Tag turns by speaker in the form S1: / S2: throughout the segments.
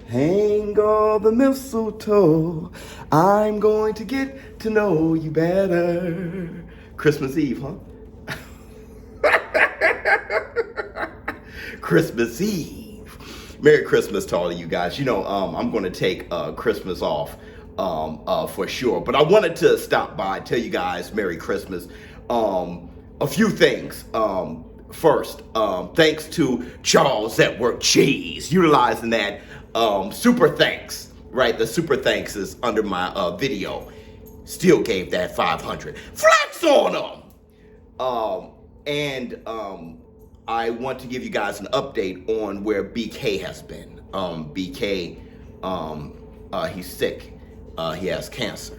S1: Hang all the mistletoe. I'm going to get to know you better. Christmas Eve, huh? Christmas Eve. Merry Christmas to all of you guys. You know, I'm going to take Christmas off for sure. But I wanted to stop by, tell you guys Merry Christmas. A few things. First, thanks to Charles at Work Cheese, utilizing that super thanks, right? The super thanks is under my video. Still gave that 500. Flex on them! I want to give you guys an update on where BK has been. BK, he's sick. He has cancer.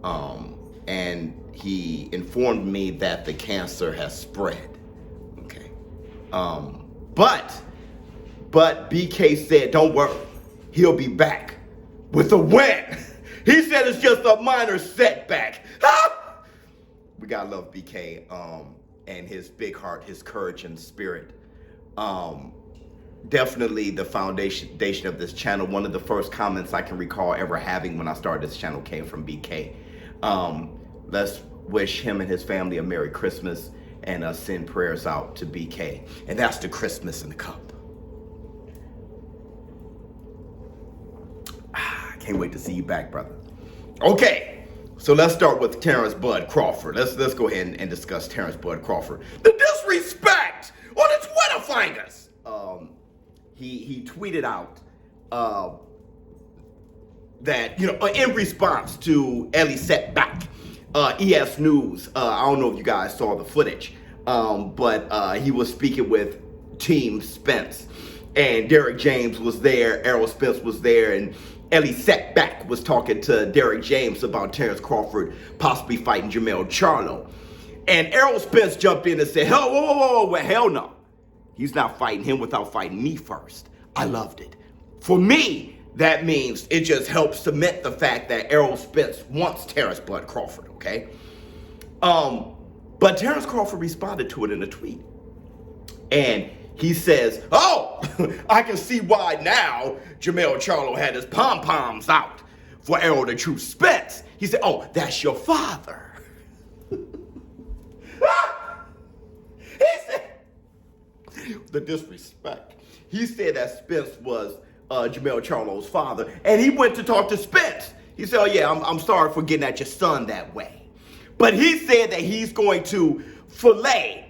S1: And he informed me that the cancer has spread. Okay. But BK said, don't worry, he'll be back with a win. He said it's just a minor setback. We gotta love BK and his big heart, his courage and spirit. Definitely the foundation of this channel. One of the first comments I can recall ever having when I started this channel came from BK. Let's wish him and his family a Merry Christmas and send prayers out to BK. And that's the Christmas in the cup. Can't wait to see you back, brother. Okay, so let's start with Terrence Bud Crawford. Let's go ahead and discuss Terrence Bud Crawford. The disrespect on his Twitter fingers. He tweeted out that, you know, in response to Ellie's setback, ES News, I don't know if you guys saw the footage, but he was speaking with Team Spence, and Derek James was there, Errol Spence was there, and Ellie Setback was talking to Derek James about Terrence Crawford possibly fighting Jermell Charlo. And Errol Spence jumped in and said, whoa, hell no. He's not fighting him without fighting me first. I loved it. For me, that means it just helps cement the fact that Errol Spence wants Terrence Bud Crawford, okay? But Terrence Crawford responded to it in a tweet. And he says, oh, I can see why now Jermell Charlo had his pom-poms out for Errol the True Spence. He said, oh, that's your father. He said, the disrespect. He said that Spence was Jermell Charlo's father, and he went to talk to Spence. He said, oh yeah, I'm sorry for getting at your son that way. But he said that he's going to fillet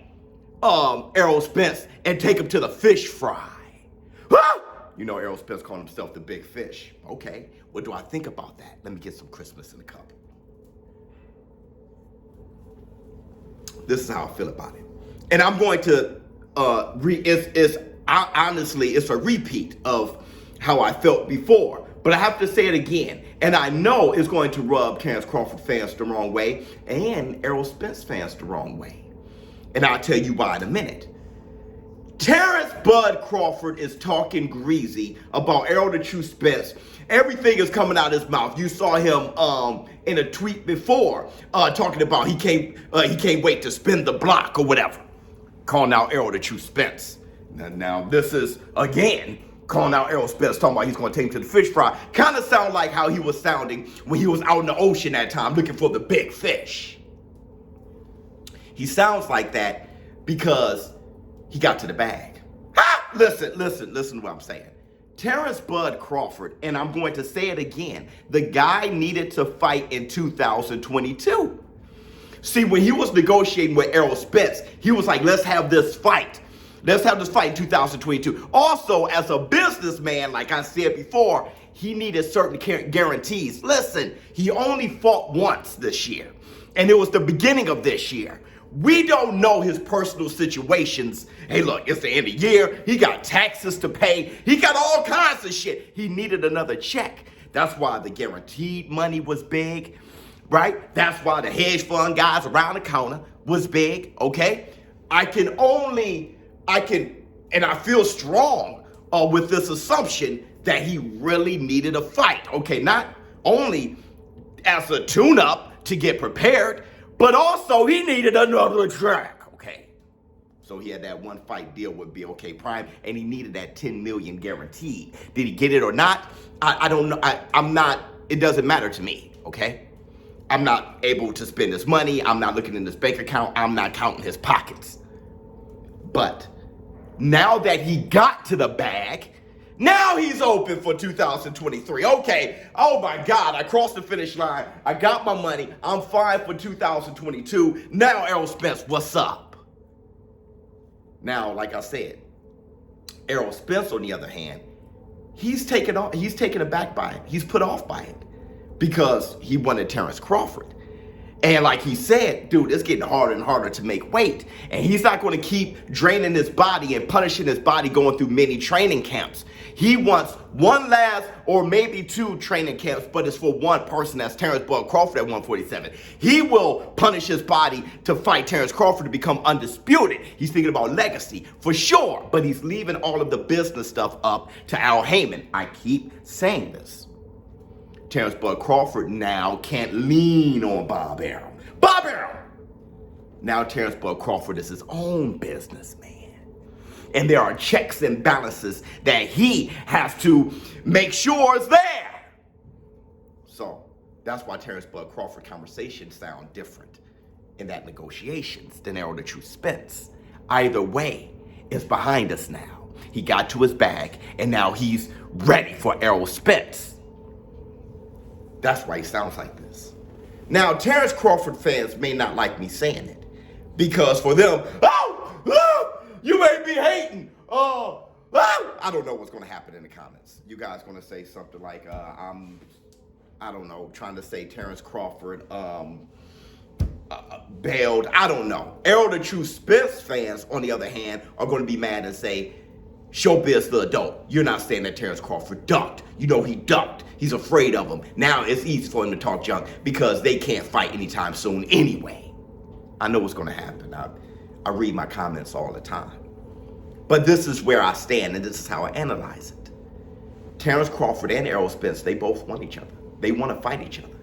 S1: Errol Spence and take him to the fish fry. You know, Errol Spence called himself the big fish. Okay, what do I think about that? Let me get some Christmas in the cup. This is how I feel about it. And I'm going to, honestly, it's a repeat of how I felt before. But I have to say it again. And I know it's going to rub Terrence Crawford fans the wrong way and Errol Spence fans the wrong way. And I'll tell you why in a minute. Terrence Bud Crawford is talking greasy about Errol the True Spence. Everything is coming out of his mouth. You saw him in a tweet before talking about he can't wait to spin the block or whatever. Calling out Errol the True Spence. Now this is, again, calling out Errol Spence, talking about he's going to take him to the fish fry. Kind of sound like how he was sounding when he was out in the ocean that time looking for the big fish. He sounds like that because he got to the bag. Listen to what I'm saying. Terrence Bud Crawford, and I'm going to say it again, the guy needed to fight in 2022. See, when he was negotiating with Errol Spence, he was like, let's have this fight. Let's have this fight in 2022. Also, as a businessman, like I said before, he needed certain guarantees. Listen, he only fought once this year, and it was the beginning of this year. We don't know his personal situations. Hey, look, it's the end of the year. He got taxes to pay. He got all kinds of shit. He needed another check. That's why the guaranteed money was big, right? That's why the hedge fund guys around the corner was big, okay? I feel strong with this assumption that he really needed a fight, okay? Not only as a tune-up to get prepared, but also he needed another track, okay? So he had that one fight deal with BOK Prime, and he needed that $10 million guaranteed. Did he get it or not? I don't know. I'm not, it doesn't matter to me, okay? I'm not able to spend his money. I'm not looking in his bank account. I'm not counting his pockets. But now that he got to the bag, now he's open for 2023. Okay, oh my God, I crossed the finish line. I got my money. I'm fine for 2022. Now, Errol Spence, what's up? Now, like I said, Errol Spence, on the other hand, he's taken aback by it. He's put off by it because he wanted Terrence Crawford. And like he said, dude, it's getting harder and harder to make weight. And he's not going to keep draining his body and punishing his body going through many training camps. He wants one last or maybe two training camps, but it's for one person. That's Terrence Bud Crawford at 147. He will punish his body to fight Terrence Crawford to become undisputed. He's thinking about legacy for sure, but he's leaving all of the business stuff up to Al Heyman. I keep saying this. Terrence Bud Crawford now can't lean on Bob Arum. Bob Arum! Now Terrence Bud Crawford is his own businessman. And there are checks and balances that he has to make sure is there. So that's why Terrence Bud Crawford conversations sound different in that negotiations than Errol the Truth Spence. Either way, it's behind us now. He got to his bag, and now he's ready for Errol Spence. That's why he sounds like this. Now, Terrence Crawford fans may not like me saying it, because for them, you may be hating. I don't know what's going to happen in the comments. You guys going to say something like, I don't know, trying to say Terrence Crawford bailed. I don't know. Errol the Truth Spence fans, on the other hand, are going to be mad and say, ShowBizz the adult, you're not saying that Terrence Crawford ducked. You know he ducked. He's afraid of him. Now it's easy for him to talk junk because they can't fight anytime soon anyway. I know what's going to happen. I read my comments all the time. But this is where I stand, and this is how I analyze it. Terrence Crawford and Errol Spence, they both want each other. They want to fight each other.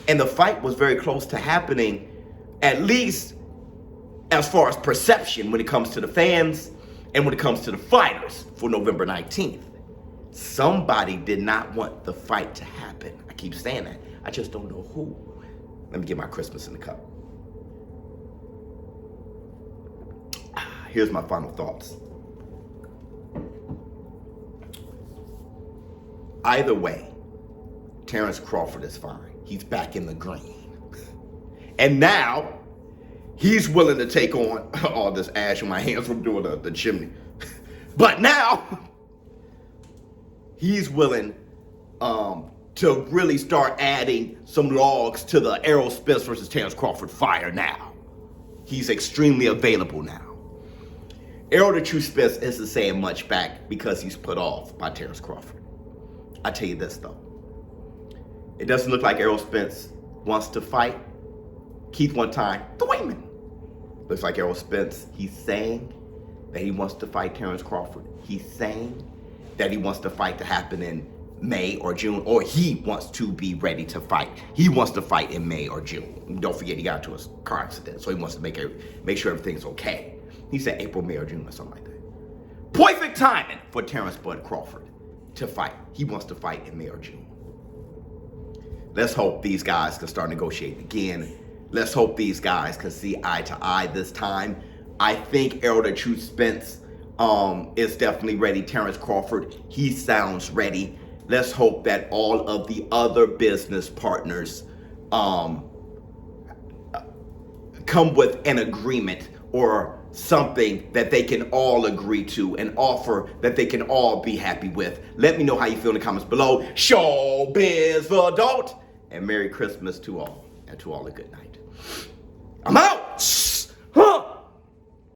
S1: And the fight was very close to happening, at least as far as perception when it comes to the fans and when it comes to the fighters for November 19th. Somebody did not want the fight to happen. I keep saying that. I just don't know who. Let me get my Christmas in the cup. Here's my final thoughts. Either way, Terrence Crawford is fine. He's back in the green. And now, he's willing to take on all this ash in my hands from doing the chimney. But now, he's willing to really start adding some logs to the Errol Spence versus Terrence Crawford fire now. He's extremely available now. Errol the Truth Spence isn't saying much back because he's put off by Terrence Crawford. I tell you this though. It doesn't look like Errol Spence wants to fight Keith one time, the Wayman. Looks like Errol Spence, he's saying that he wants to fight Terrence Crawford. He's saying that he wants the fight to happen in May or June, or he wants to be ready to fight. He wants to fight in May or June. Don't forget, he got into a car accident, so he wants to make sure everything's okay. He said April, May, or June, or something like that. Perfect timing for Terrence Bud Crawford to fight. He wants to fight in May or June. Let's hope these guys can start negotiating again. Let's hope these guys can see eye to eye this time. I think Errol the Truth Spence is definitely ready. Terrence Crawford, he sounds ready. Let's hope that all of the other business partners come with an agreement or something that they can all agree to, an offer that they can all be happy with. Let me know how you feel in the comments below. ShowBizz the adult, and Merry Christmas to all, and to all a good night. I'm out.